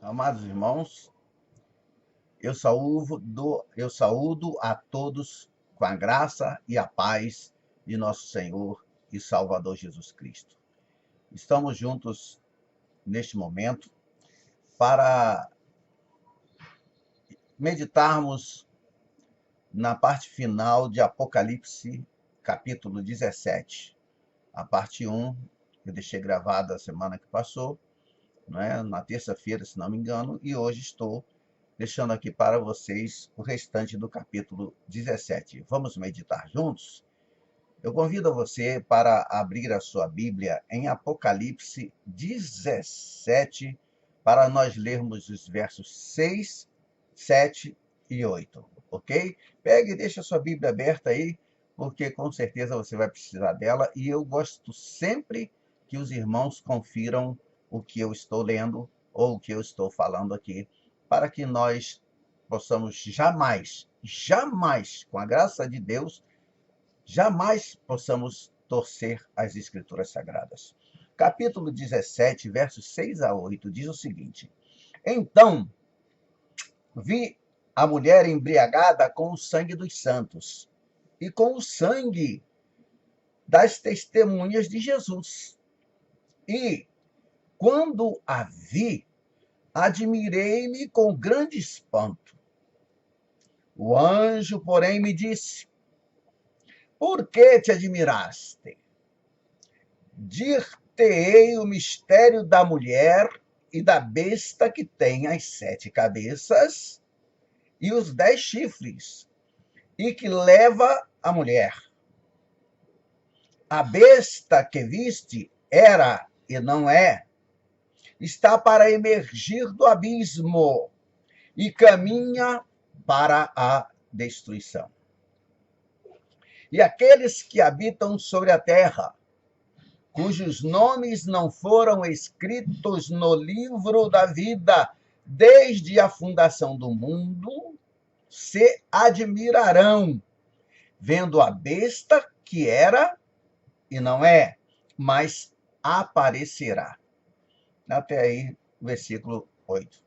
Amados irmãos, eu saúdo a todos com a graça e a paz de nosso Senhor e Salvador Jesus Cristo. Estamos juntos neste momento para meditarmos na parte final de Apocalipse, capítulo 17. A parte 1, eu deixei gravada a semana que passou, na terça-feira, se não me engano, e hoje estou deixando aqui para vocês o restante do capítulo 17. Vamos meditar juntos? Eu convido você para abrir a sua Bíblia em Apocalipse 17, para nós lermos os versos 6, 7 e 8, ok? Pegue e deixe a sua Bíblia aberta aí, porque com certeza você vai precisar dela, e eu gosto sempre que os irmãos confiram o que eu estou lendo ou o que eu estou falando aqui, para que nós possamos jamais, com a graça de Deus, jamais possamos torcer as Escrituras Sagradas. Capítulo 17, versos 6 a 8, diz o seguinte: Então vi a mulher embriagada com o sangue dos santos e com o sangue das testemunhas de Jesus. E, quando a vi, admirei-me com grande espanto. O anjo, porém, me disse: Por que te admiraste? Dir-te-ei o mistério da mulher e da besta que tem as 7 cabeças e os 10 chifres, e que leva a mulher. A besta que viste era e não é, está para emergir do abismo e caminha para a destruição. E aqueles que habitam sobre a terra, cujos nomes não foram escritos no livro da vida desde a fundação do mundo, se admirarão, vendo a besta que era e não é, mas aparecerá. Até aí, versículo 8.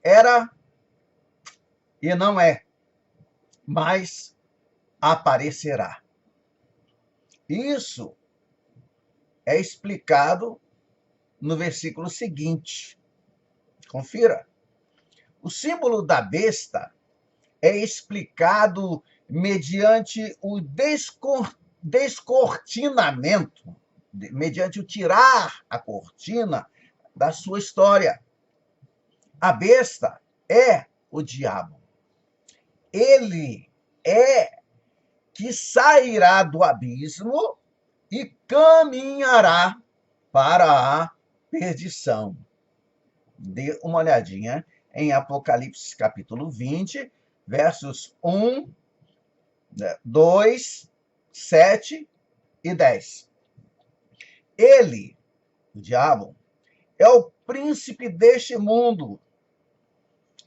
Era e não é, mas aparecerá. Isso é explicado no versículo seguinte. Confira. O símbolo da besta é explicado mediante o descortinamento, mediante o tirar a cortina da sua história. A besta é o diabo. Ele é que sairá do abismo e caminhará para a perdição. Dê uma olhadinha em Apocalipse capítulo 20, versos 1, 2, 7 e 10. Ele, o diabo, é o príncipe deste mundo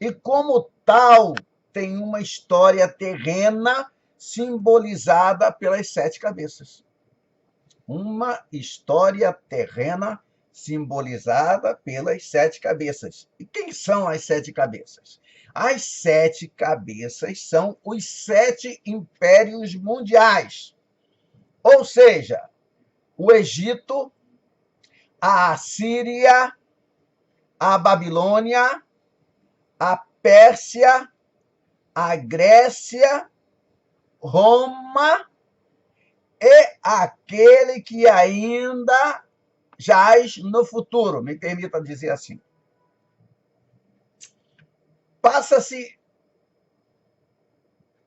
e, como tal, tem uma história terrena simbolizada pelas 7 cabeças. Uma história terrena simbolizada pelas 7 cabeças. E quem são as 7 cabeças? As 7 cabeças são os 7 impérios mundiais. Ou seja, o Egito, a Assíria, a Babilônia, a Pérsia, a Grécia, Roma e aquele que ainda jaz no futuro, me permita dizer assim. Passa-se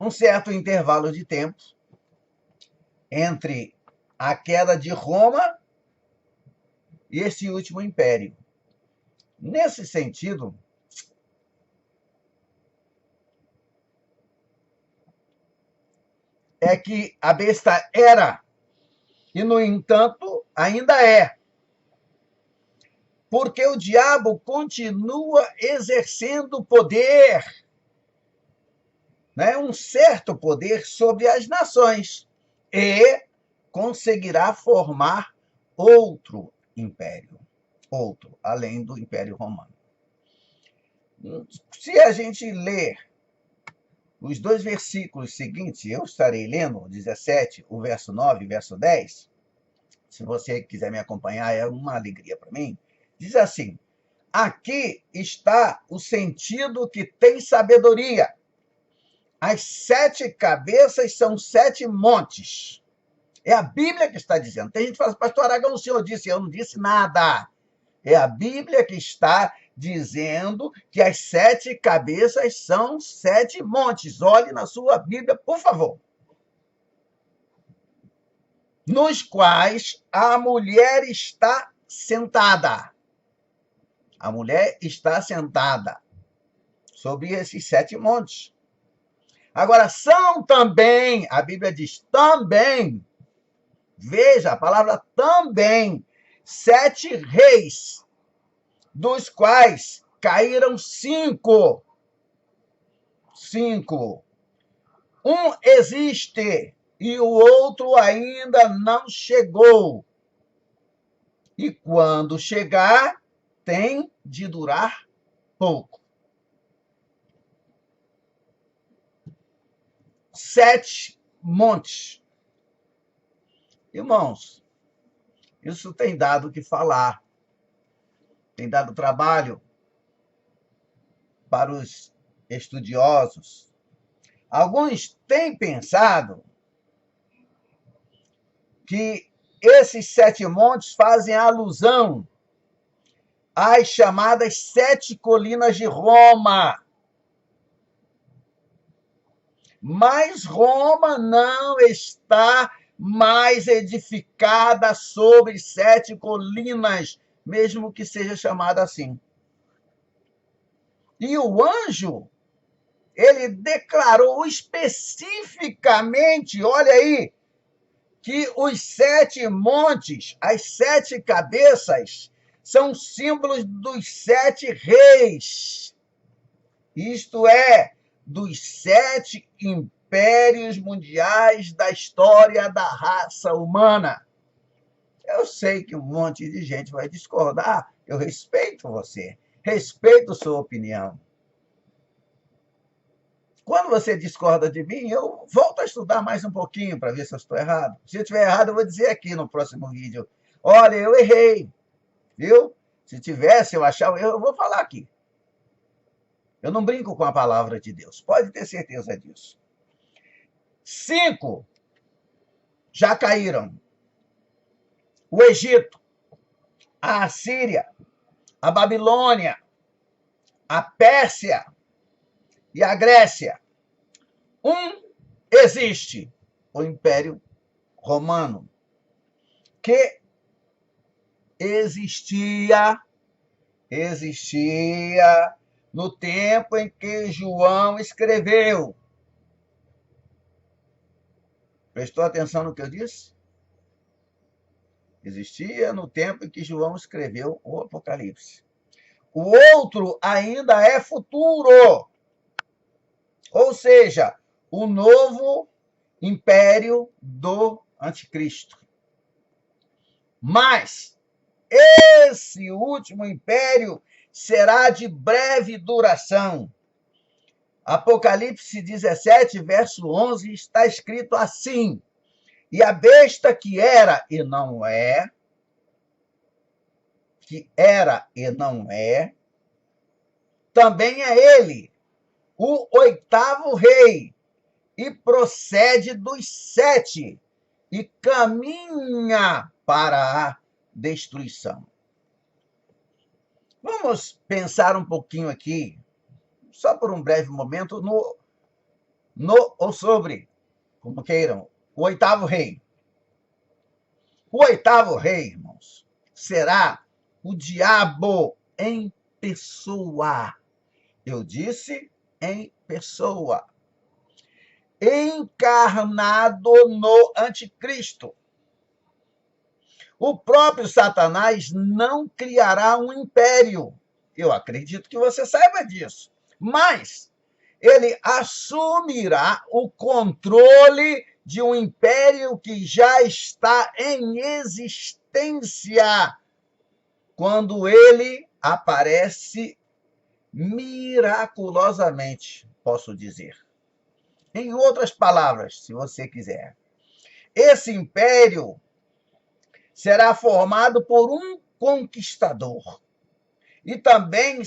um certo intervalo de tempo entre a queda de Roma e esse último império. Nesse sentido, é que a besta era, e no entanto ainda é. Porque o diabo continua exercendo poder, um certo poder sobre as nações, e conseguirá formar outro império, além do Império Romano. Se a gente ler os 2 versículos seguintes, eu estarei lendo o 17, o verso 9 e verso 10. Se você quiser me acompanhar, é uma alegria para mim. Diz assim: aqui está o sentido que tem sabedoria. As 7 cabeças são 7 montes. É a Bíblia que está dizendo. Tem gente que fala assim, pastor Aragão, o senhor disse, eu não disse nada. É a Bíblia que está dizendo que as 7 cabeças são 7 montes. Olhe na sua Bíblia, por favor. Nos quais a mulher está sentada. A mulher está sentada sobre esses 7 montes. Agora, são também, a Bíblia diz também, veja a palavra também, 7 reis, dos quais caíram 5. 5. Um existe e o outro ainda não chegou. E quando chegar, tem de durar pouco. 7 montes. Irmãos, isso tem dado o que falar. Tem dado trabalho para os estudiosos. Alguns têm pensado que esses 7 montes fazem alusão às chamadas 7 colinas de Roma. Mas Roma não está mais edificada sobre 7 colinas, mesmo que seja chamada assim. E o anjo, ele declarou especificamente, olha aí, que os 7 montes, as 7 cabeças, são símbolos dos 7 reis. Isto é, dos 7 impérios mundiais da história da raça humana. Eu sei que um monte de gente vai discordar. Eu respeito você. Respeito sua opinião. Quando você discorda de mim, eu volto a estudar mais um pouquinho para ver se eu estou errado. Se eu estiver errado, eu vou dizer aqui no próximo vídeo. Olha, eu errei. Viu? Se tivesse, eu achar o erro, eu vou falar aqui. Eu não brinco com a palavra de Deus. Pode ter certeza disso. 5 já caíram. O Egito, a Assíria, a Babilônia, a Pérsia e a Grécia. Um existe, o Império Romano, que existia no tempo em que João escreveu. Prestou atenção no que eu disse? Existia no tempo em que João escreveu o Apocalipse. O outro ainda é futuro. Ou seja, o novo império do anticristo. Mas esse último império será de breve duração. Apocalipse 17, verso 11, está escrito assim: e a besta que era e não é, também é ele, o 8º rei, e procede dos 7, e caminha para a destruição. Vamos pensar um pouquinho aqui, só por um breve momento, ou sobre, como queiram, o 8º rei. O 8º rei, irmãos, será o diabo em pessoa. Eu disse em pessoa. Encarnado no anticristo. O próprio Satanás não criará um império. Eu acredito que você saiba disso. Mas ele assumirá o controle de um império que já está em existência quando ele aparece miraculosamente, posso dizer. Em outras palavras, se você quiser, esse império será formado por um conquistador. E também,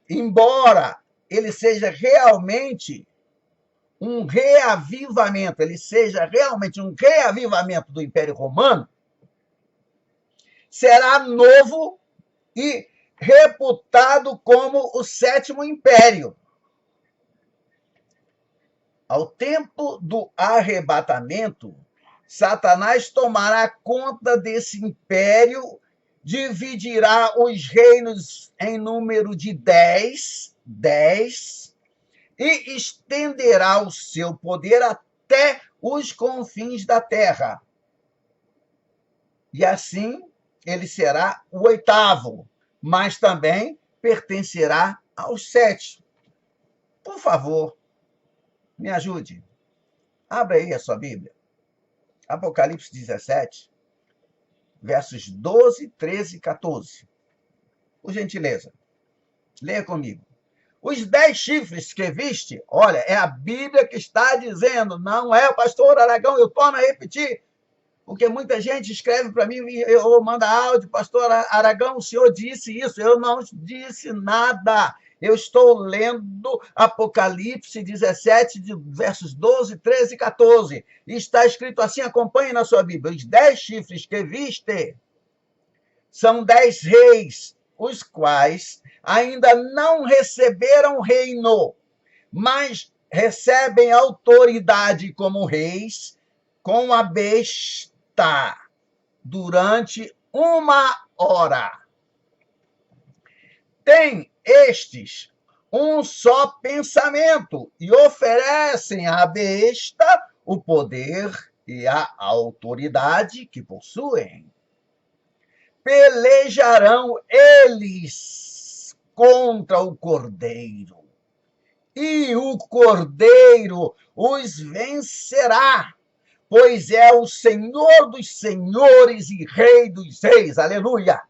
embora ele seja realmente um reavivamento, ele seja realmente um reavivamento do Império Romano, será novo e reputado como o Sétimo Império. Ao tempo do arrebatamento, Satanás tomará conta desse império, dividirá os reinos em número de 10, e estenderá o seu poder até os confins da terra. E assim ele será o oitavo, mas também pertencerá aos 7. Por favor, me ajude. Abra aí a sua Bíblia. Apocalipse 17, versos 12, 13 e 14. Por gentileza, leia comigo. Os 10 chifres que viste, olha, é a Bíblia que está dizendo, não é o pastor Aragão, eu torno a repetir, porque muita gente escreve para mim, ou manda áudio, pastor Aragão, o senhor disse isso, eu não disse nada. Eu estou lendo Apocalipse 17, versos 12, 13 e 14. E está escrito assim, acompanhe na sua Bíblia. Os 10 chifres que viste são 10 reis, os quais ainda não receberam reino, mas recebem autoridade como reis com a besta durante 1 hora. Tem estes um só pensamento e oferecem à besta o poder e a autoridade que possuem. Pelejarão eles contra o Cordeiro, e o Cordeiro os vencerá, pois é o Senhor dos senhores e Rei dos reis. Aleluia!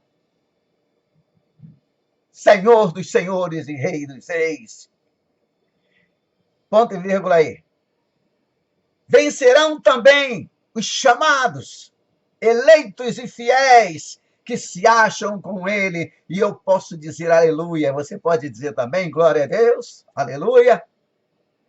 Senhor dos senhores e Rei dos reis. Ponto e vírgula aí. Vencerão também os chamados, eleitos e fiéis, que se acham com ele. E eu posso dizer aleluia. Você pode dizer também glória a Deus? Aleluia.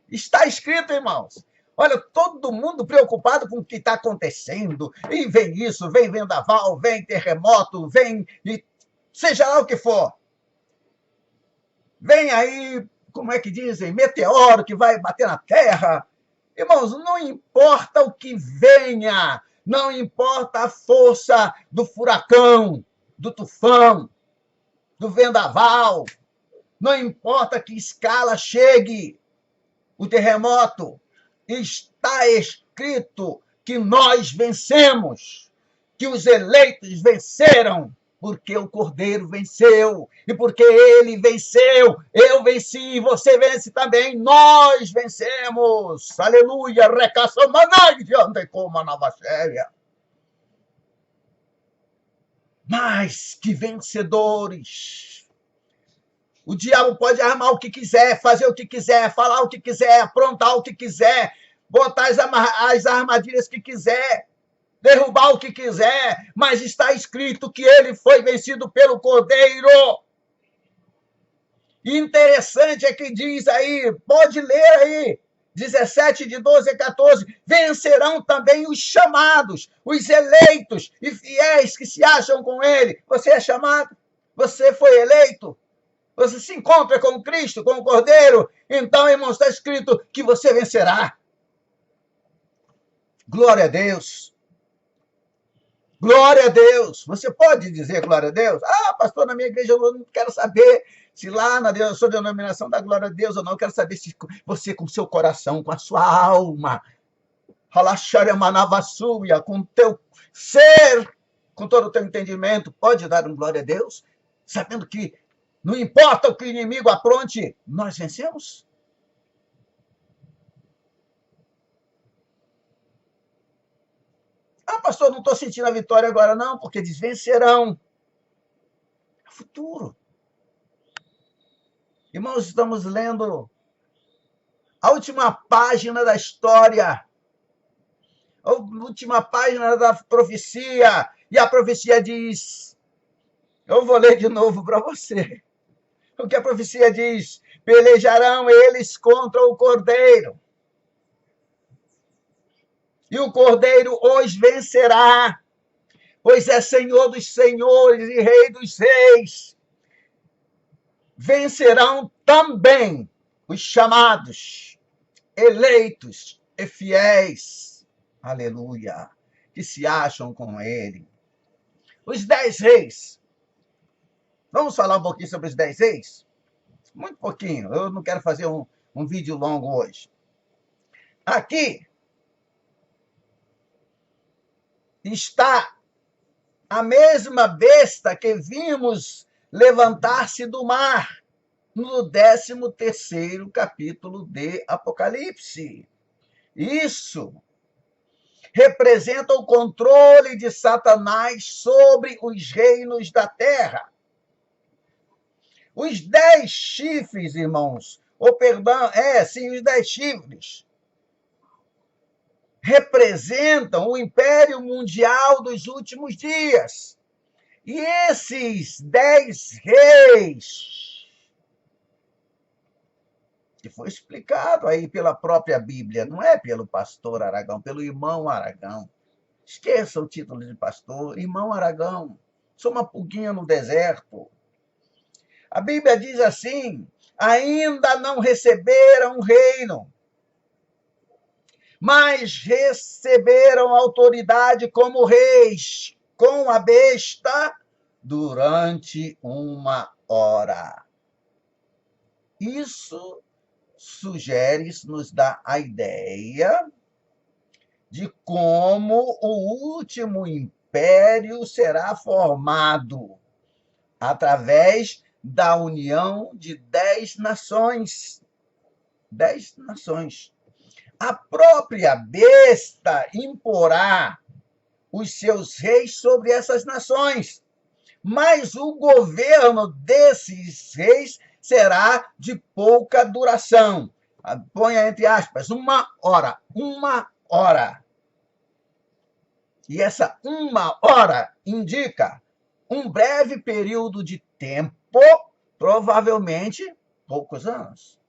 Está escrito, irmãos. Olha, todo mundo preocupado com o que está acontecendo. E vem isso, vem vendaval, vem terremoto, vem... E seja lá o que for. Vem aí, como é que dizem? Meteoro que vai bater na Terra. Irmãos, não importa o que venha, não importa a força do furacão, do tufão, do vendaval, não importa que escala chegue o terremoto, está escrito que nós vencemos, que os eleitos venceram, porque o Cordeiro venceu, e porque ele venceu, eu venci, você vence também, nós vencemos. Aleluia, recaçamanai, diante como a nova séria. Mais que vencedores. O diabo pode armar o que quiser, fazer o que quiser, falar o que quiser, aprontar o que quiser, botar as armadilhas que quiser, derrubar o que quiser, mas está escrito que ele foi vencido pelo Cordeiro. Interessante é que diz aí, pode ler aí, 17, de 12 a 14, vencerão também os chamados, os eleitos e fiéis que se acham com ele. Você é chamado? Você foi eleito? Você se encontra com Cristo, com o Cordeiro? Então, irmão, está escrito que você vencerá. Glória a Deus. Glória a Deus. Você pode dizer glória a Deus? Ah, pastor, na minha igreja eu não quero saber se lá na sua denominação dá glória a Deus ou não. Eu quero saber se você com o seu coração, com a sua alma, com o teu ser, com todo o teu entendimento, pode dar um glória a Deus, sabendo que não importa o que o inimigo apronte, nós vencemos. Ah, pastor, não estou sentindo a vitória agora, não, porque eles vencerão. É futuro. Irmãos, estamos lendo a última página da história, a última página da profecia, e a profecia diz, eu vou ler de novo para você, o que a profecia diz: pelejarão eles contra o Cordeiro, e o Cordeiro os vencerá, pois é Senhor dos senhores e Rei dos reis. Vencerão também os chamados, eleitos e fiéis, aleluia, que se acham com ele. Os 10 reis. Vamos falar um pouquinho sobre os 10 reis? Muito pouquinho, eu não quero fazer um vídeo longo hoje. Aqui está a mesma besta que vimos levantar-se do mar no 13º capítulo de Apocalipse. Isso representa o controle de Satanás sobre os reinos da terra. Os 10 chifres, irmãos, os 10 chifres, representam o império mundial dos últimos dias. E esses 10 reis, que foi explicado aí pela própria Bíblia, não é pelo pastor Aragão, pelo irmão Aragão. Esqueça o título de pastor, irmão Aragão. Sou uma pulguinha no deserto. A Bíblia diz assim: ainda não receberam reino, mas receberam autoridade como reis, com a besta, durante 1 hora. Isso sugere, nos dá a ideia de como o último império será formado através da união de 10 nações. 10 nações. A própria besta imporá os seus reis sobre essas nações, mas o governo desses reis será de pouca duração. Ponha entre aspas, 1 hora. 1 hora. E essa 1 hora indica um breve período de tempo, provavelmente poucos anos.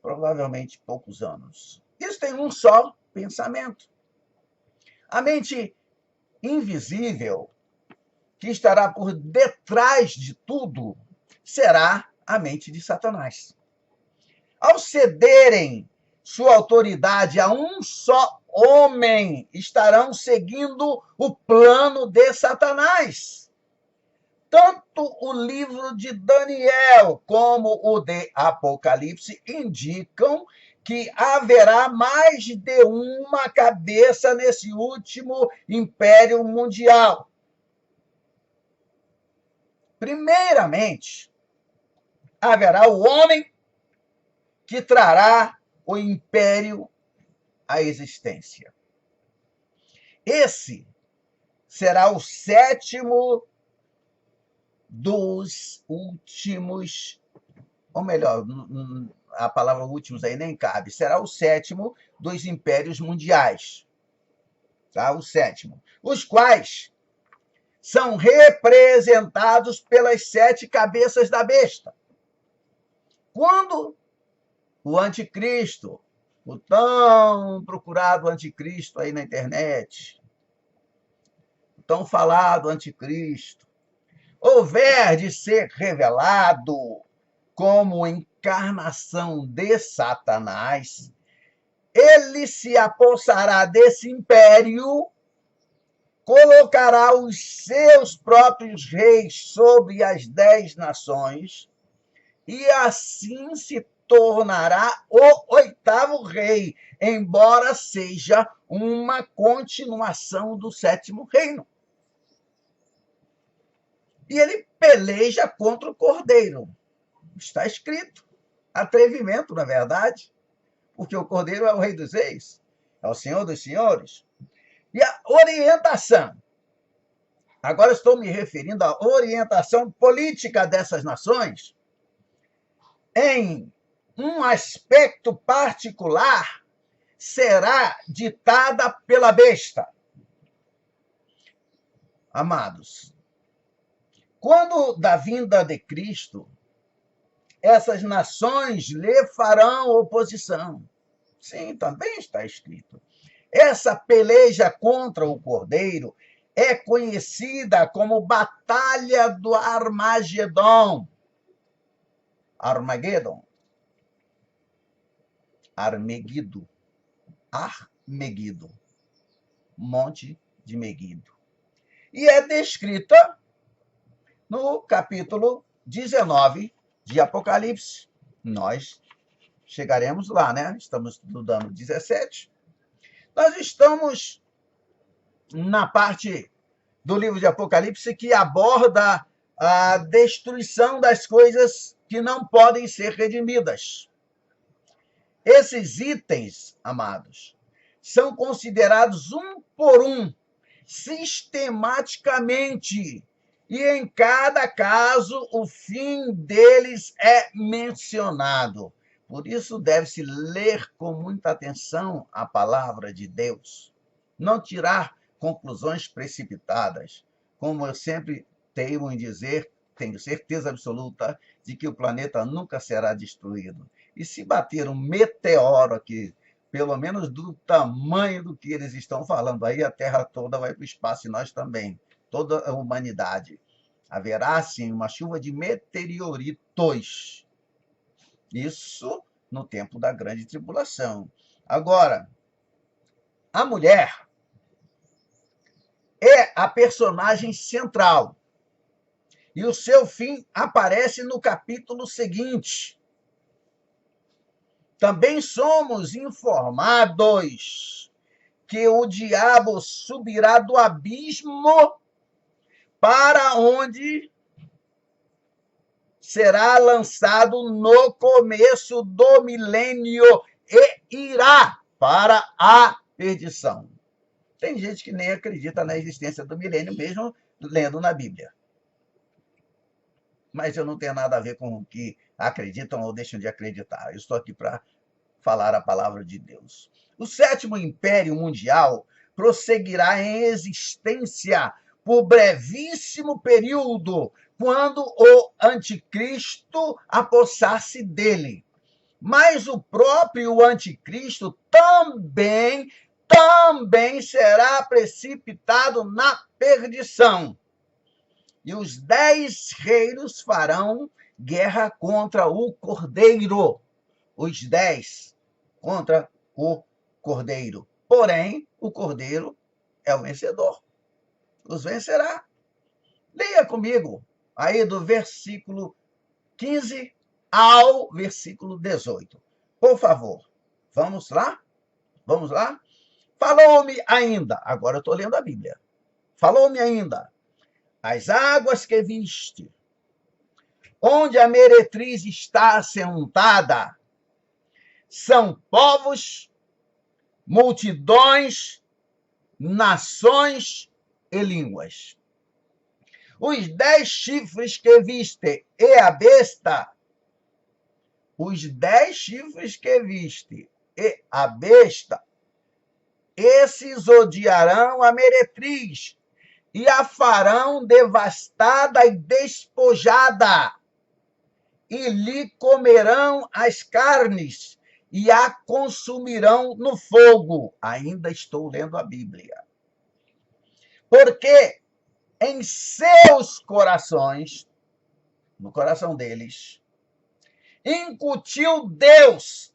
Provavelmente poucos anos. Isso tem um só pensamento. A mente invisível, que estará por detrás de tudo, será a mente de Satanás. Ao cederem sua autoridade a um só homem, estarão seguindo o plano de Satanás. Tanto o livro de Daniel como o de Apocalipse indicam que haverá mais de uma cabeça nesse último império mundial. Primeiramente, haverá o homem que trará o império à existência. Esse será o 7º dos últimos, ou melhor, a palavra últimos aí nem cabe, será o 7º dos impérios mundiais. Tá? O 7º. Os quais são representados pelas 7 cabeças da besta. Quando o anticristo, o tão procurado anticristo aí na internet, o tão falado anticristo, houver de ser revelado como encarnação de Satanás, ele se apossará desse império, colocará os seus próprios reis sobre as 10 nações, e assim se tornará o 8º rei, embora seja uma continuação do 7º reino. E ele peleja contra o Cordeiro. Está escrito. Atrevimento, na verdade, porque o Cordeiro é o Rei dos Reis, é o Senhor dos Senhores. E a orientação Agora estou me referindo à orientação política dessas nações em um aspecto particular será ditada pela besta. Amados, quando da vinda de Cristo, essas nações lhe farão oposição. Sim, também está escrito. Essa peleja contra o Cordeiro é conhecida como Batalha do Armagedon. Armageddon. Armegido. Armegido. Monte de Megido. E é descrita no capítulo 19 de Apocalipse. Nós chegaremos lá, né? Estamos estudando 17. Nós estamos na parte do livro de Apocalipse que aborda a destruição das coisas que não podem ser redimidas. Esses itens, amados, são considerados um por um, sistematicamente, e em cada caso o fim deles é mencionado. Por isso deve-se ler com muita atenção a palavra de Deus. Não tirar conclusões precipitadas. Como eu sempre teimo em dizer, tenho certeza absoluta de que o planeta nunca será destruído. E se bater um meteoro aqui, pelo menos do tamanho do que eles estão falando aí, a Terra toda vai para o espaço e nós também, toda a humanidade. Haverá, sim, uma chuva de meteoritos. Isso no tempo da grande tribulação. Agora, a mulher é a personagem central. E o seu fim aparece no capítulo seguinte. Também somos informados que o diabo subirá do abismo para onde será lançado no começo do milênio e irá para a perdição. Tem gente que nem acredita na existência do milênio, mesmo lendo na Bíblia. Mas eu não tenho nada a ver com o que acreditam ou deixam de acreditar. Eu estou aqui para falar a palavra de Deus. O sétimo império mundial prosseguirá em existência por brevíssimo período, quando o anticristo apossar-se dele. Mas o próprio anticristo também será precipitado na perdição. E os 10 reinos farão guerra contra o Cordeiro. Os 10 contra o Cordeiro. Porém, o Cordeiro é o vencedor. Os vencerá. Leia comigo aí do versículo 15 ao versículo 18. Por favor, vamos lá? Vamos lá? Falou-me ainda, agora eu estou lendo a Bíblia. Falou-me ainda, as águas que viste, onde a meretriz está assentada, são povos, multidões, nações e línguas. Os 10 chifres que viste e a besta, os 10 chifres que viste e a besta, esses odiarão a meretriz e a farão devastada e despojada, e lhe comerão as carnes e a consumirão no fogo. Ainda estou lendo a Bíblia. Porque em seus corações, no coração deles, incutiu Deus.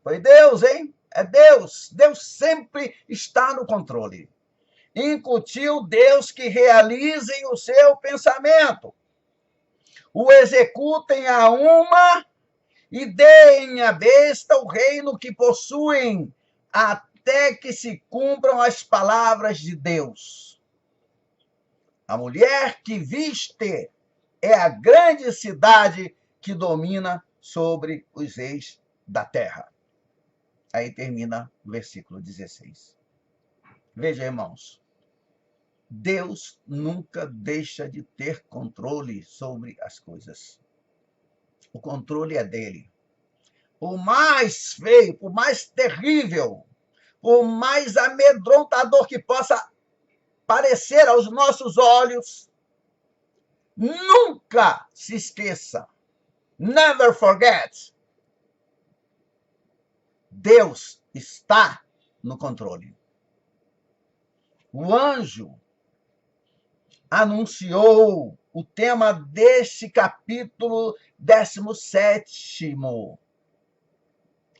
Foi Deus, hein? É Deus. Deus sempre está no controle. Incutiu Deus que realizem o seu pensamento, o executem a uma e deem à besta o reino que possuem, até que se cumpram as palavras de Deus. A mulher que viste é a grande cidade que domina sobre os reis da terra. Aí termina o versículo 16. Veja, irmãos, Deus nunca deixa de ter controle sobre as coisas. O controle é dele. Por mais feio, por mais terrível, por mais amedrontador que possa parecer aos nossos olhos, nunca se esqueça. Never forget. Deus está no controle. O anjo anunciou o tema deste capítulo 17º,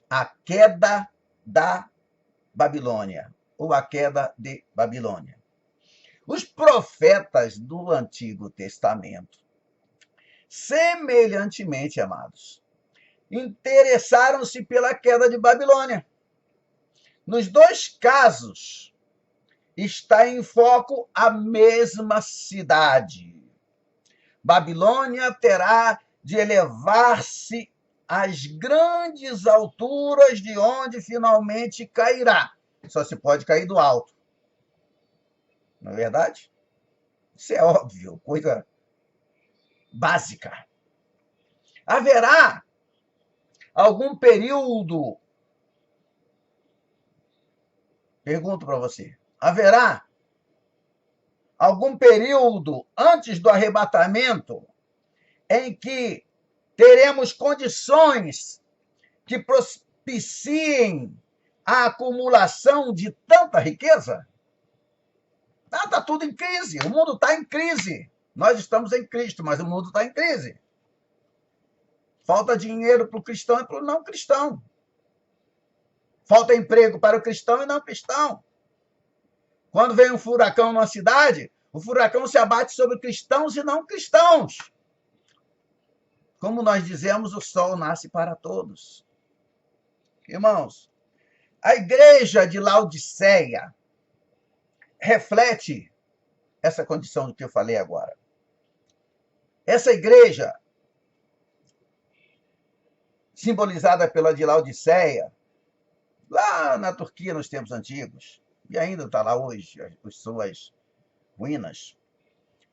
a queda da Babilônia, ou a queda de Babilônia. Os profetas do Antigo Testamento, semelhantemente, amados, interessaram-se pela queda de Babilônia. Nos dois casos, está em foco a mesma cidade. Babilônia terá de elevar-se às grandes alturas de onde finalmente cairá. Só se pode cair do alto. Não é verdade? Isso é óbvio, coisa básica. Haverá algum período, pergunto para você, haverá algum período antes do arrebatamento em que teremos condições que propiciem a acumulação de tanta riqueza? Está tudo em crise, o mundo está em crise. Nós estamos em Cristo, mas o mundo está em crise. Falta dinheiro para o cristão e para o não cristão. Falta emprego para o cristão e não cristão. Quando vem um furacão numa cidade, o furacão se abate sobre cristãos e não cristãos. Como nós dizemos, o sol nasce para todos. Irmãos, a igreja de Laodiceia reflete essa condição do que eu falei agora. Essa igreja, simbolizada pela de Laodiceia, lá na Turquia, nos tempos antigos, e ainda está lá hoje, as suas ruínas.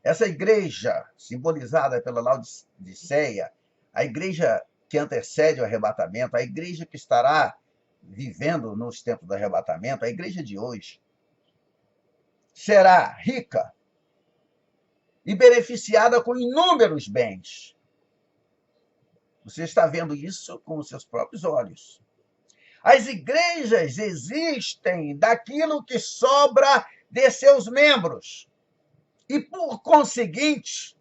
Essa igreja, simbolizada pela Laodiceia, a igreja que antecede o arrebatamento, a igreja que estará vivendo nos tempos do arrebatamento, a igreja de hoje, será rica e beneficiada com inúmeros bens. Você está vendo isso com os seus próprios olhos. As igrejas existem daquilo que sobra de seus membros. E, por conseguinte,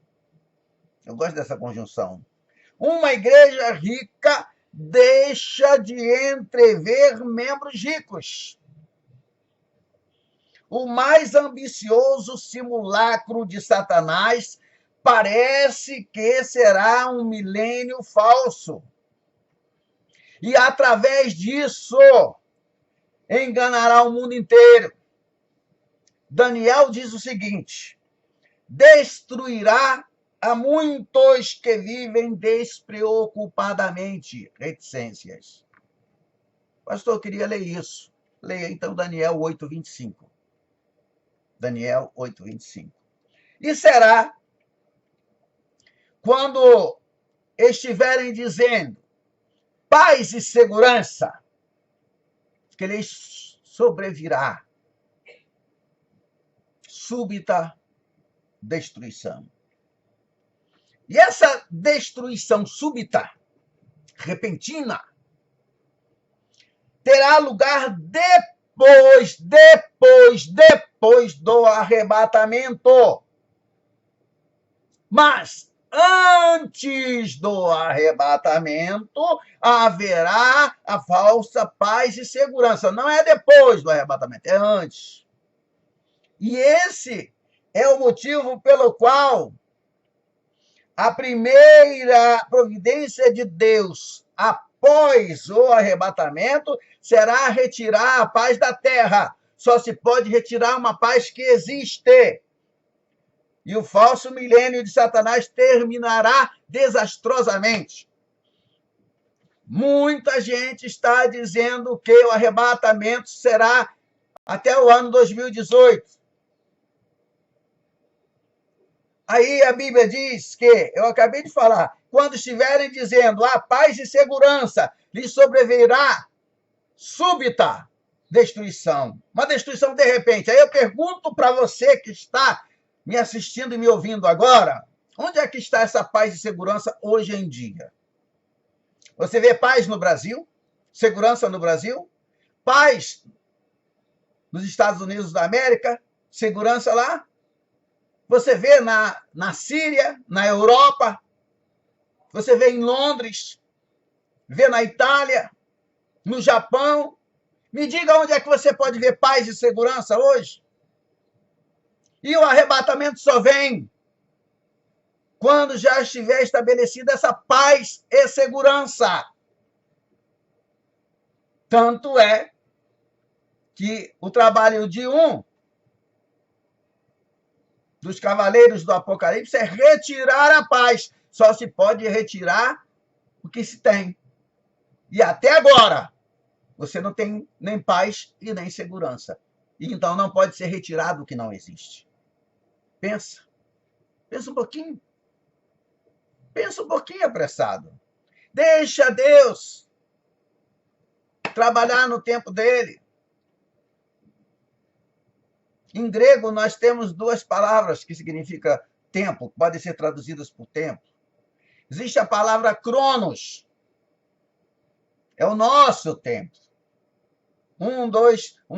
eu gosto dessa conjunção, uma igreja rica deixa de entrever membros ricos. O mais ambicioso simulacro de Satanás parece que será um milênio falso. E, através disso, enganará o mundo inteiro. Daniel diz o seguinte: destruirá a muitos que vivem despreocupadamente. Reticências. Pastor, eu queria ler isso. Leia então Daniel 8:25. Daniel 8:25. E será quando estiverem dizendo paz e segurança, que lhes sobrevirá súbita destruição. E essa destruição súbita, repentina, terá lugar depois do arrebatamento. Mas antes do arrebatamento haverá a falsa paz e segurança. Não é depois do arrebatamento, é antes. E esse é o motivo pelo qual a primeira providência de Deus após o arrebatamento será retirar a paz da terra. Só se pode retirar uma paz que existe. E o falso milênio de Satanás terminará desastrosamente. Muita gente está dizendo que o arrebatamento será até o ano 2018. Aí a Bíblia diz que, eu acabei de falar, quando estiverem dizendo a paz e segurança, lhe sobrevirá súbita destruição. Uma destruição de repente. Aí eu pergunto para você que está me assistindo e me ouvindo agora, onde é que está essa paz e segurança hoje em dia? Você vê paz no Brasil? Segurança no Brasil? Paz nos Estados Unidos da América? Segurança lá? Você vê na Síria, na Europa? Você vê em Londres? Vê na Itália? No Japão? Me diga onde é que você pode ver paz e segurança hoje? E o arrebatamento só vem quando já estiver estabelecida essa paz e segurança. Tanto é que o trabalho de um dos cavaleiros do Apocalipse é retirar a paz. Só se pode retirar o que se tem. E até agora, você não tem nem paz e nem segurança. E então não pode ser retirado o que não existe. Pensa. Pensa um pouquinho. Pensa um pouquinho, apressado. Deixa Deus trabalhar no tempo dele. Em grego, nós temos duas palavras que significam tempo, podem ser traduzidas por tempo. Existe a palavra cronos. É o nosso tempo. 1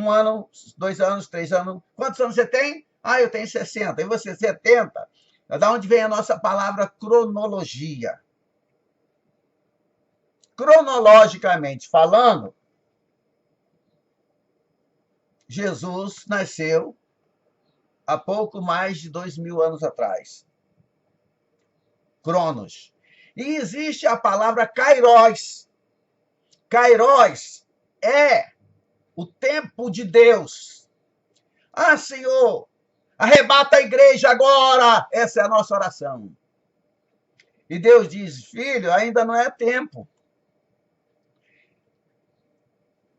ano, 2 anos, 3 anos. Quantos anos você tem? Ah, eu tenho 60. E você, 70? Da onde vem a nossa palavra cronologia? Cronologicamente falando, Jesus nasceu há pouco mais de 2.000 anos atrás. Cronos. E existe a palavra kairos. Kairos é o tempo de Deus. Ah, Senhor, arrebata a igreja agora. Essa é a nossa oração. E Deus diz, filho, ainda não é tempo.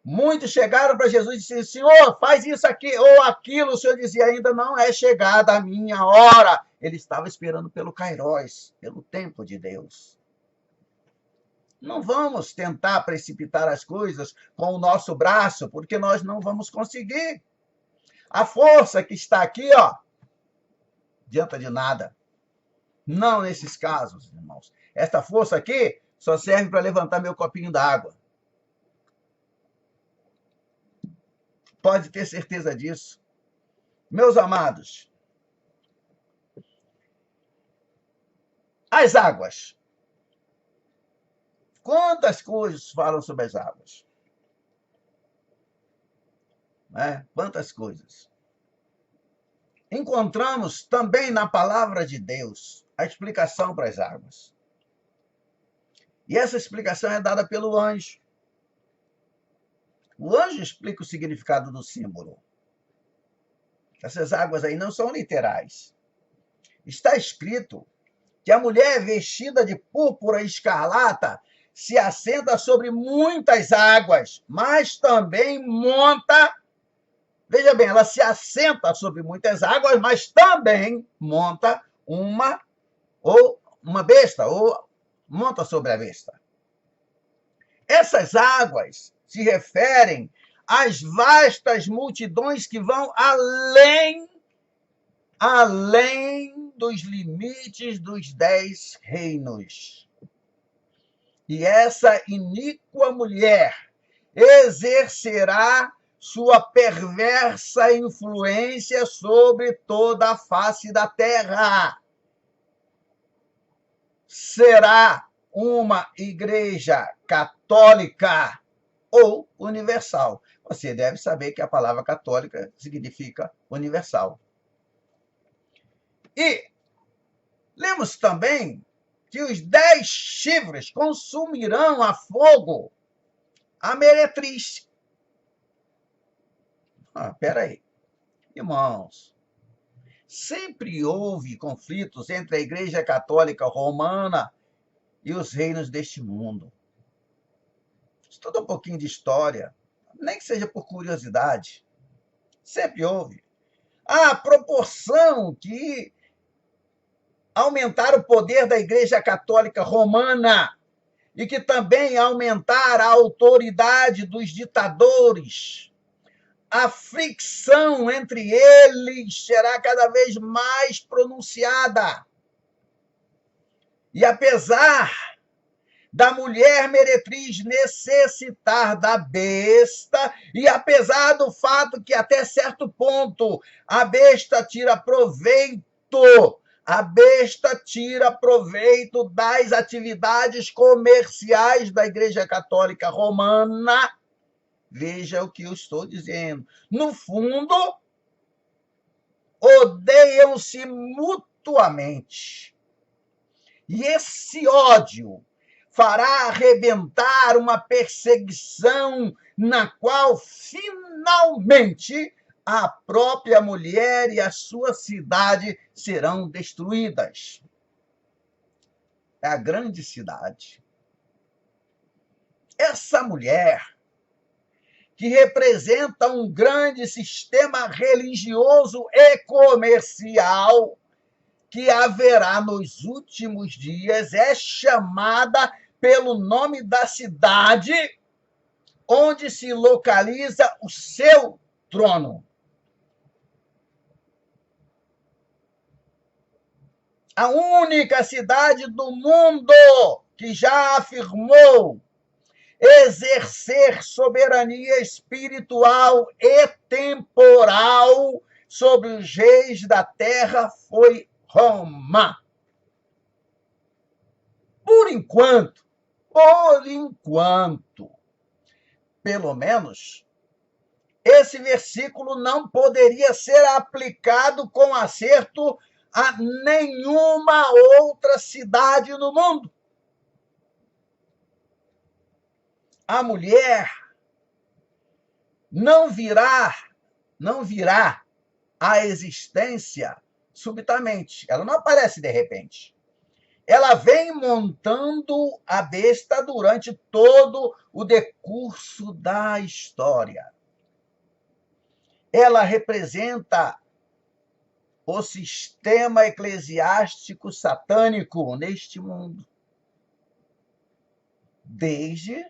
Muitos chegaram para Jesus e disseram, Senhor, faz isso aqui ou aquilo. O Senhor dizia, ainda não é chegada a minha hora. Ele estava esperando pelo Kairos, pelo tempo de Deus. Não vamos tentar precipitar as coisas com o nosso braço, porque nós não vamos conseguir. A força que está aqui, ó, adianta de nada. Não nesses casos, irmãos. Esta força aqui só serve para levantar meu copinho d'água. Pode ter certeza disso. Meus amados, as águas. Quantas coisas falam sobre as águas? Né? Quantas coisas. Encontramos também na palavra de Deus a explicação para as águas. E essa explicação é dada pelo anjo. O anjo explica o significado do símbolo. Essas águas aí não são literais. Está escrito que a mulher vestida de púrpura e escarlata se assenta sobre muitas águas, mas também monta. Veja bem, ela se assenta sobre muitas águas, mas também monta uma besta, ou monta sobre a besta. Essas águas se referem às vastas multidões que vão além dos limites dos 10 reinos. E essa iníqua mulher exercerá sua perversa influência sobre toda a face da terra. Será uma igreja católica ou universal. Você deve saber que a palavra católica significa universal. E lemos também que os 10 chifres consumirão a fogo a meretriz. Peraí. Irmãos, sempre houve conflitos entre a Igreja Católica Romana e os reinos deste mundo. Estuda um pouquinho de história, nem que seja por curiosidade. Sempre houve. A proporção que aumentar o poder da Igreja Católica Romana e que também aumentar a autoridade dos ditadores. A fricção entre eles será cada vez mais pronunciada. E apesar da mulher meretriz necessitar da besta, e apesar do fato que até certo ponto a besta tira proveito das atividades comerciais da Igreja Católica Romana. Veja o que eu estou dizendo. No fundo, odeiam-se mutuamente. E esse ódio fará arrebentar uma perseguição na qual, finalmente, a própria mulher e a sua cidade serão destruídas. É a grande cidade. Essa mulher, que representa um grande sistema religioso e comercial que haverá nos últimos dias, é chamada pelo nome da cidade onde se localiza o seu trono. A única cidade do mundo que já afirmou exercer soberania espiritual e temporal sobre os reis da terra foi Roma. Por enquanto, pelo menos, esse versículo não poderia ser aplicado com acerto a nenhuma outra cidade no mundo. A mulher não virá à existência subitamente. Ela não aparece de repente. Ela vem montando a besta durante todo o decurso da história. Ela representa o sistema eclesiástico satânico neste mundo. Desde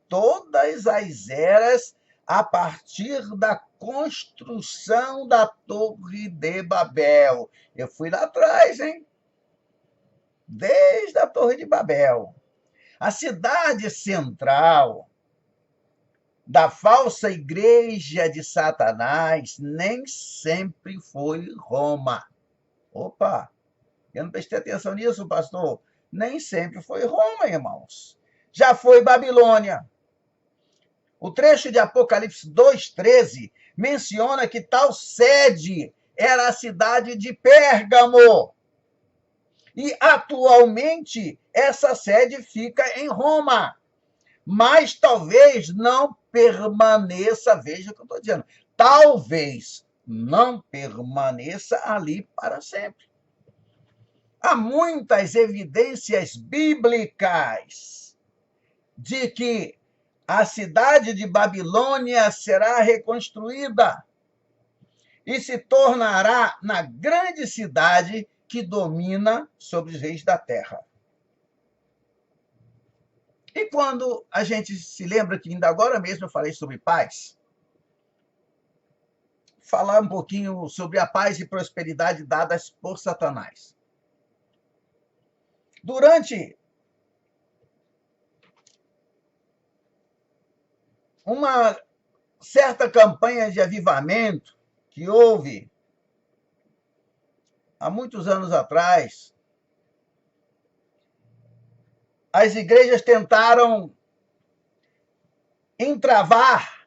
todas as eras, a partir da construção da Torre de Babel. Eu fui lá atrás, hein? Desde a Torre de Babel. A cidade central da falsa igreja de Satanás nem sempre foi Roma. Opa, eu não prestei atenção nisso, pastor. Nem sempre foi Roma, irmãos. Já foi Babilônia. O trecho de Apocalipse 2,13 menciona que tal sede era a cidade de Pérgamo. E, atualmente, essa sede fica em Roma. Mas talvez não permaneça, veja o que eu estou dizendo, talvez não permaneça ali para sempre. Há muitas evidências bíblicas de que a cidade de Babilônia será reconstruída e se tornará na grande cidade que domina sobre os reis da terra. E quando a gente se lembra que ainda agora mesmo eu falei sobre paz, falar um pouquinho sobre a paz e prosperidade dadas por Satanás. Durante uma certa campanha de avivamento que houve há muitos anos atrás, as igrejas tentaram entravar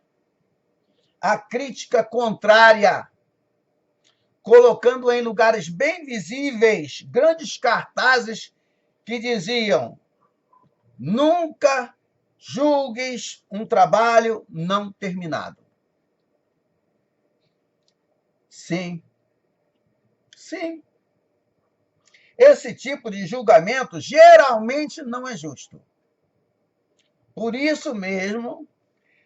a crítica contrária, colocando em lugares bem visíveis grandes cartazes que diziam: nunca julgues um trabalho não terminado. Sim. Esse tipo de julgamento geralmente não é justo. Por isso mesmo,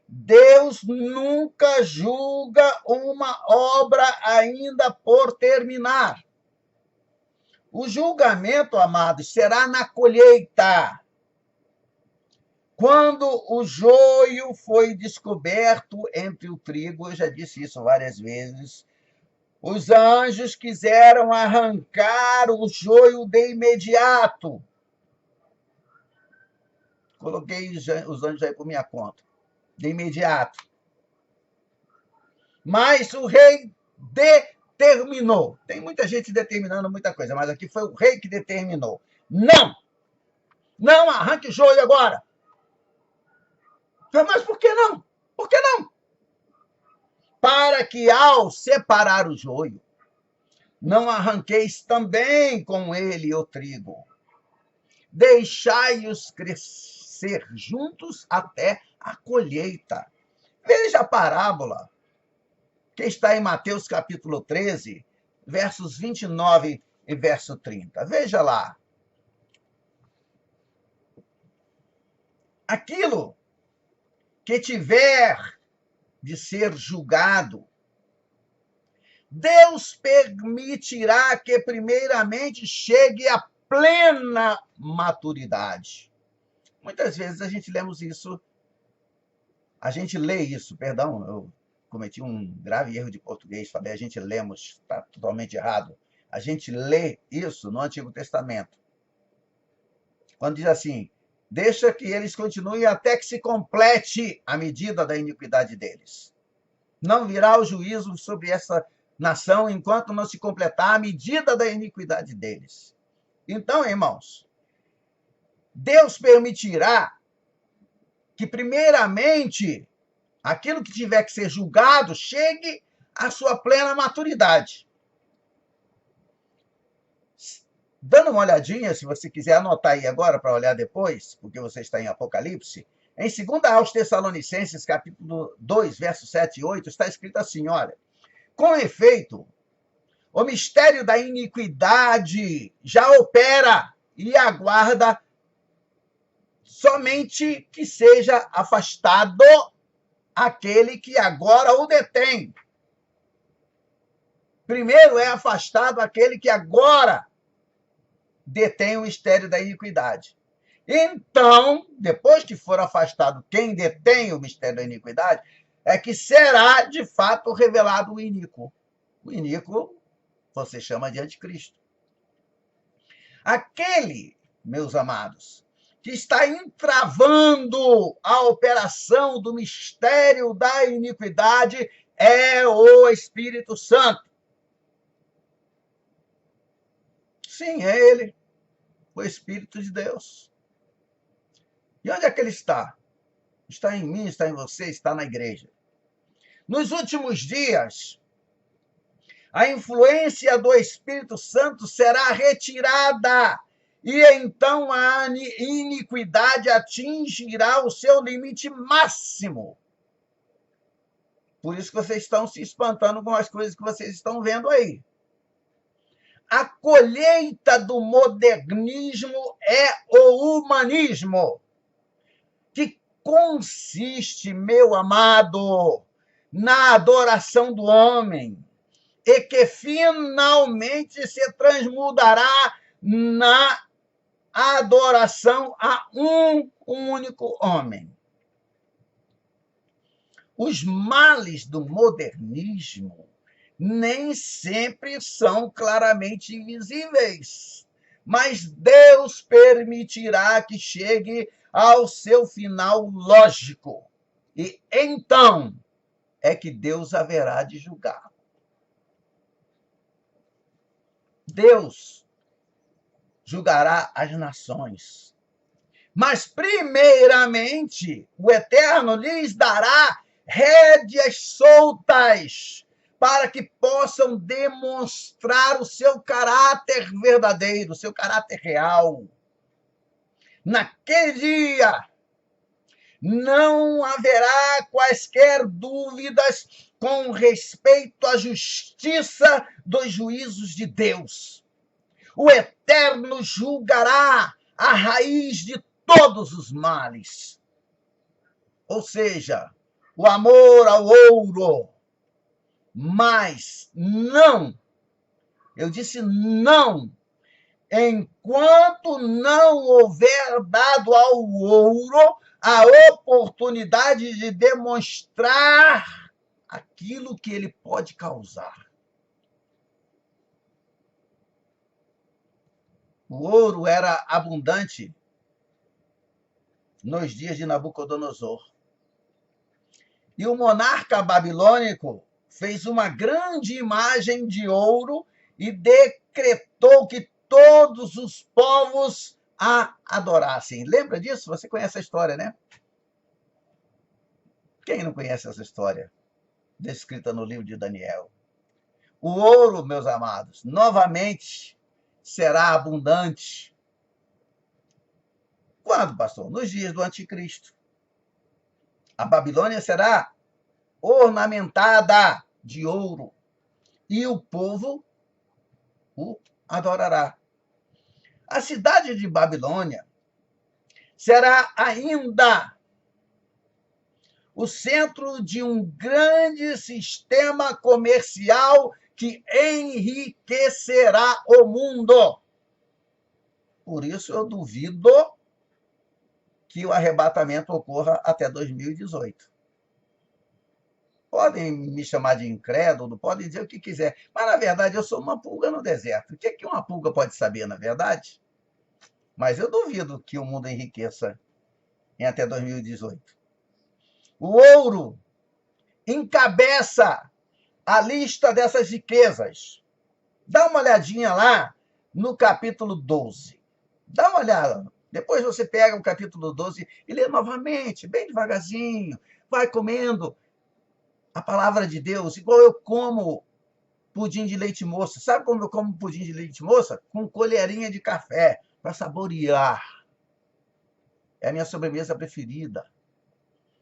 Deus nunca julga uma obra ainda por terminar. O julgamento, amados, será na colheita. Quando o joio foi descoberto entre o trigo, eu já disse isso várias vezes, os anjos quiseram arrancar o joio de imediato. Coloquei os anjos aí por minha conta. De imediato. Mas o rei determinou. Tem muita gente determinando muita coisa, mas aqui foi o rei que determinou. Não! Não arranque o joio agora! Mas por que não? Por que não? Para que ao separar o joio, não arranqueis também com ele o trigo. Deixai-os crescer juntos até a colheita. Veja a parábola que está em Mateus capítulo 13, versos 29 e verso 30. Veja lá. Aquilo que tiver de ser julgado, Deus permitirá que primeiramente chegue à plena maturidade. Muitas vezes a gente lê isso, perdão, eu cometi um grave erro de português, falei a gente lemos, está totalmente errado. A gente lê isso no Antigo Testamento. Quando diz assim, deixa que eles continuem até que se complete a medida da iniquidade deles. Não virá o juízo sobre essa nação enquanto não se completar a medida da iniquidade deles. Então, irmãos, Deus permitirá que, primeiramente, aquilo que tiver que ser julgado chegue à sua plena maturidade. Dando uma olhadinha, se você quiser anotar aí agora para olhar depois, porque você está em Apocalipse, em 2 aos Tessalonicenses, capítulo 2, versos 7 e 8, está escrito assim, olha, com efeito, o mistério da iniquidade já opera e aguarda somente que seja afastado aquele que agora o detém. Primeiro é afastado aquele que agora detém o mistério da iniquidade. Então, depois que for afastado quem detém o mistério da iniquidade, é que será, de fato, revelado o iníquo. O iníquo você chama de anticristo. Aquele, meus amados, que está entravando a operação do mistério da iniquidade é o Espírito Santo. Sim, é ele, o Espírito de Deus. E onde é que ele está? Está em mim, está em você, está na igreja. Nos últimos dias, a influência do Espírito Santo será retirada e então a iniquidade atingirá o seu limite máximo. Por isso que vocês estão se espantando com as coisas que vocês estão vendo aí. A colheita do modernismo é o humanismo, que consiste, meu amado, na adoração do homem, e que finalmente se transmudará na adoração a um único homem. Os males do modernismo nem sempre são claramente visíveis, mas Deus permitirá que chegue ao seu final lógico. E então é que Deus haverá de julgar. Deus julgará as nações. Mas, primeiramente, o Eterno lhes dará rédeas soltas para que possam demonstrar o seu caráter verdadeiro, o seu caráter real. Naquele dia, não haverá quaisquer dúvidas com respeito à justiça dos juízos de Deus. O Eterno julgará a raiz de todos os males. Ou seja, o amor ao ouro. Mas não, eu disse não, enquanto não houver dado ao ouro a oportunidade de demonstrar aquilo que ele pode causar. O ouro era abundante nos dias de Nabucodonosor. E o monarca babilônico fez uma grande imagem de ouro e decretou que todos os povos a adorassem. Lembra disso? Você conhece a história, né? Quem não conhece essa história? Descrita no livro de Daniel. O ouro, meus amados, novamente será abundante. Quando, pastor? Nos dias do anticristo. A Babilônia será ornamentada de ouro e o povo o adorará. A cidade de Babilônia será ainda o centro de um grande sistema comercial que enriquecerá o mundo. Por isso eu duvido que o arrebatamento ocorra até 2018. Podem me chamar de incrédulo, podem dizer o que quiser, mas na verdade eu sou uma pulga no deserto. O que é que uma pulga pode saber, na verdade? Mas eu duvido que o mundo enriqueça em até 2018. O ouro encabeça a lista dessas riquezas. Dá uma olhadinha lá no capítulo 12. Dá uma olhada. Depois você pega o capítulo 12 e lê novamente, bem devagarzinho. Vai comendo a palavra de Deus, igual eu como pudim de leite moça. Sabe como eu como pudim de leite moça? Com colherinha de café, para saborear. É a minha sobremesa preferida.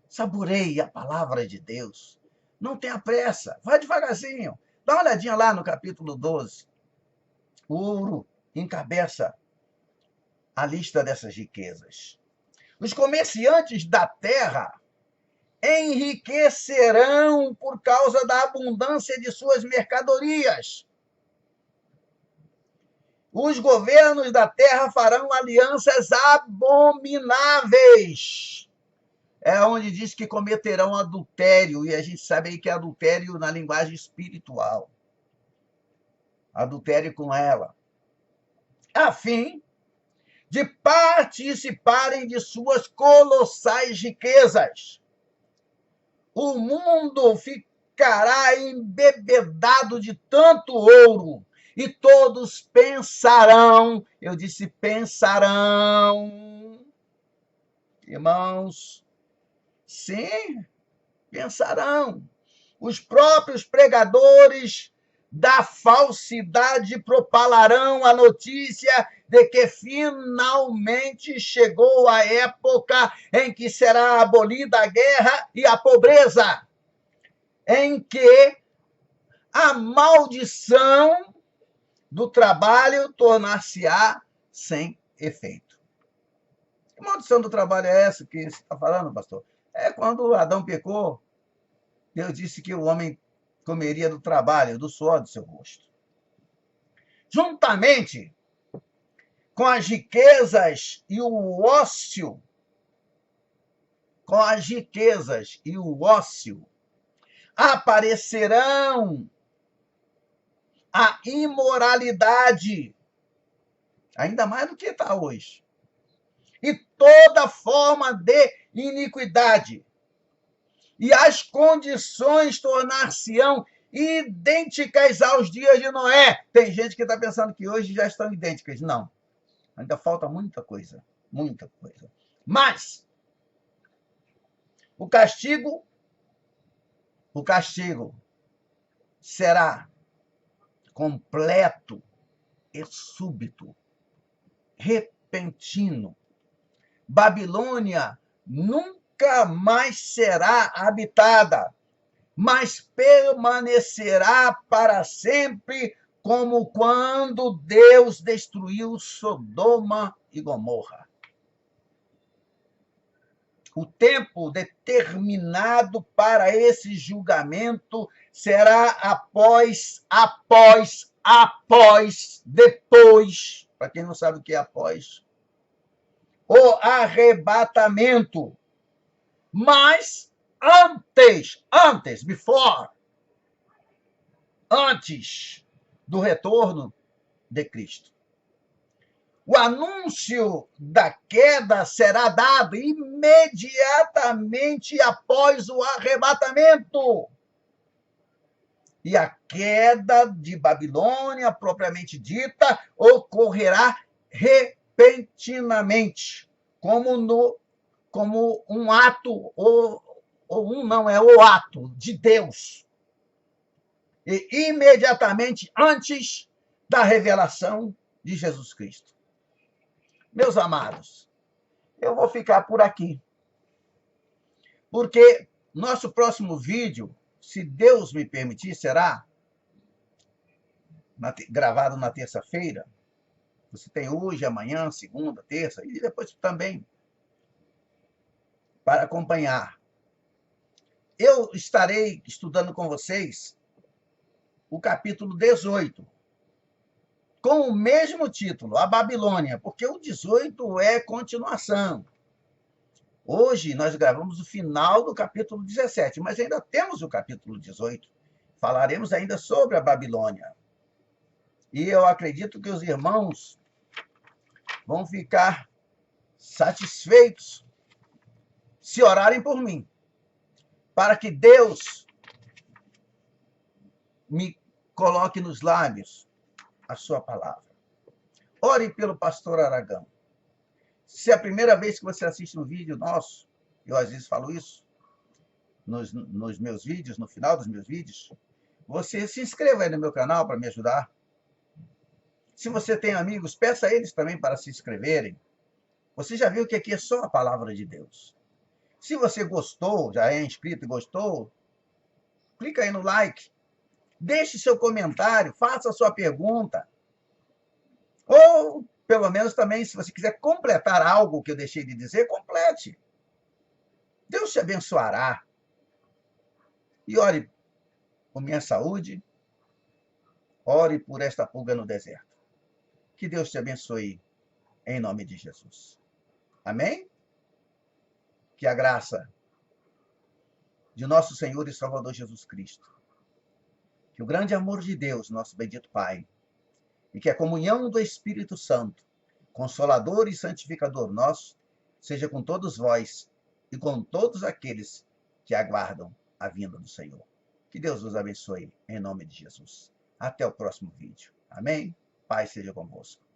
Saboreie a palavra de Deus. Não tenha pressa, vai devagarzinho. Dá uma olhadinha lá no capítulo 12. O ouro encabeça a lista dessas riquezas. Os comerciantes da terra enriquecerão por causa da abundância de suas mercadorias. Os governos da terra farão alianças abomináveis. É onde diz que cometerão adultério, e a gente sabe aí que é adultério na linguagem espiritual. Adultério com ela. A fim de participarem de suas colossais riquezas. O mundo ficará embebedado de tanto ouro, e todos pensarão, eu disse pensarão, irmãos, sim, pensarão. Os próprios pregadores da falsidade propalarão a notícia de que finalmente chegou a época em que será abolida a guerra e a pobreza, em que a maldição do trabalho tornar-se-á sem efeito. Que maldição do trabalho é essa que você está falando, pastor? É quando Adão pecou, Deus disse que o homem comeria do trabalho, do suor do seu rosto. Juntamente com as riquezas e o ócio, aparecerão a imoralidade, ainda mais do que está hoje, e toda forma de iniquidade. E as condições tornar-se-ão idênticas aos dias de Noé. Tem gente que está pensando que hoje já estão idênticas. Não. Ainda falta muita coisa. Muita coisa. Mas o castigo será completo e súbito, repentino. Babilônia nunca mais será habitada, mas permanecerá para sempre como quando Deus destruiu Sodoma e Gomorra. O tempo determinado para esse julgamento será após após, depois, para quem não sabe o que é após, o arrebatamento. Mas before, antes do retorno de Cristo. O anúncio da queda será dado imediatamente após o arrebatamento. E a queda de Babilônia, propriamente dita, ocorrerá repentinamente, como um ato, o ato de Deus. E imediatamente antes da revelação de Jesus Cristo. Meus amados, eu vou ficar por aqui, porque nosso próximo vídeo, se Deus me permitir, será gravado na terça-feira. Você tem hoje, amanhã, segunda, terça, e depois também para acompanhar. Eu estarei estudando com vocês o capítulo 18, com o mesmo título, a Babilônia, porque o 18 é continuação. Hoje nós gravamos o final do capítulo 17, mas ainda temos o capítulo 18. Falaremos ainda sobre a Babilônia. E eu acredito que os irmãos vão ficar satisfeitos se orarem por mim, para que Deus me coloque nos lábios a sua palavra. Ore pelo pastor Aragão. Se é a primeira vez que você assiste um vídeo nosso, eu às vezes falo isso nos meus vídeos, no final dos meus vídeos, você se inscreva aí no meu canal para me ajudar. Se você tem amigos, peça a eles também para se inscreverem. Você já viu que aqui é só a palavra de Deus. Se você gostou, já é inscrito e gostou, clica aí no like. Deixe seu comentário, faça a sua pergunta. Ou, pelo menos também, se você quiser completar algo que eu deixei de dizer, complete. Deus te abençoará. E ore por minha saúde, ore por esta pulga no deserto. Que Deus te abençoe, em nome de Jesus. Amém? Que a graça de nosso Senhor e Salvador Jesus Cristo, que o grande amor de Deus, nosso bendito Pai, e que a comunhão do Espírito Santo, Consolador e Santificador nosso, seja com todos vós e com todos aqueles que aguardam a vinda do Senhor. Que Deus vos abençoe, em nome de Jesus. Até o próximo vídeo. Amém? Paz seja convosco.